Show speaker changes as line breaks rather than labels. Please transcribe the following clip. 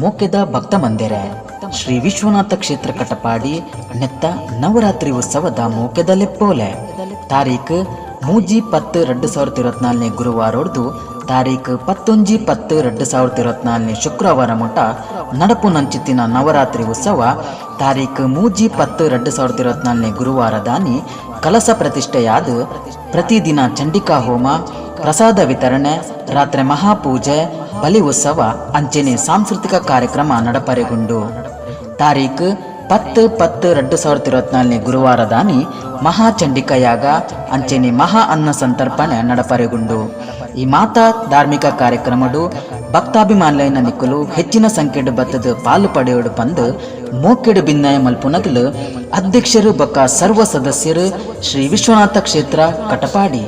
ಮೋಕೆದ ಭಕ್ತ ಮಂದಿರ ಶ್ರೀ ವಿಶ್ವನಾಥ ಕ್ಷೇತ್ರ ಕಟಪಾಡಿ ನೆತ್ತ ನವರಾತ್ರಿ ಉತ್ಸವದ ಮೋಕೆದ ಲೆಪ್ಪೋಲೆ ತಾರೀಖು 3/10/2024 ಗುರುವಾರ ಹೊಡೆದು ತಾರೀಖು 11/10/2024 ಶುಕ್ರವಾರ ಮುಟ ನಡಪು ನಂಚಿತ್ತಿನ ನವರಾತ್ರಿ ಉತ್ಸವ ತಾರೀಖು 3/10/2024 ಗುರುವಾರ ದಾನಿ ಕಲಸ ಪ್ರತಿಷ್ಠೆಯಾದ ಪ್ರತಿದಿನ ಚಂಡಿಕಾ ಹೋಮ ಪ್ರಸಾದ ವಿತರಣೆ ರಾತ್ರಿ ಮಹಾಪೂಜೆ ಬಲಿ ಉತ್ಸವ ಅಂಚೆನೆ ಸಾಂಸ್ಕೃತಿಕ ಕಾರ್ಯಕ್ರಮ ನಡಪರೆಗೊಂಡು ತಾರೀಖು 10/10/2024 ಗುರುವಾರ ದಾನಿ ಮಹಾಚಂಡಿಕಯಾಗ ಅಂಚೆನೆ ಮಹಾ ಅನ್ನ ಸಂತರ್ಪಣೆ ನಡಪರೆಗೊಂಡು ಈ ಮಾತಾ ಧಾರ್ಮಿಕ ಕಾರ್ಯಕ್ರಮಡು ಭಕ್ತಾಭಿಮಾನಲೈನ ನಿಕ್ಕಲು ಹೆಚ್ಚಿನ ಸಂಖ್ಯೆಡು ಬತ್ತದ ಪಾಲು ಪಡೆಯೋಡು ಪಂದು ಮೋಕೆಡು ಭಿನ್ನಯ ಮಲ್ಪುನಗಲು ಅಧ್ಯಕ್ಷರು ಬೊಕ್ಕ ಸರ್ವ ಸದಸ್ಯರು ಶ್ರೀ ವಿಶ್ವನಾಥ ಕ್ಷೇತ್ರ ಕಟಪಾಡಿ।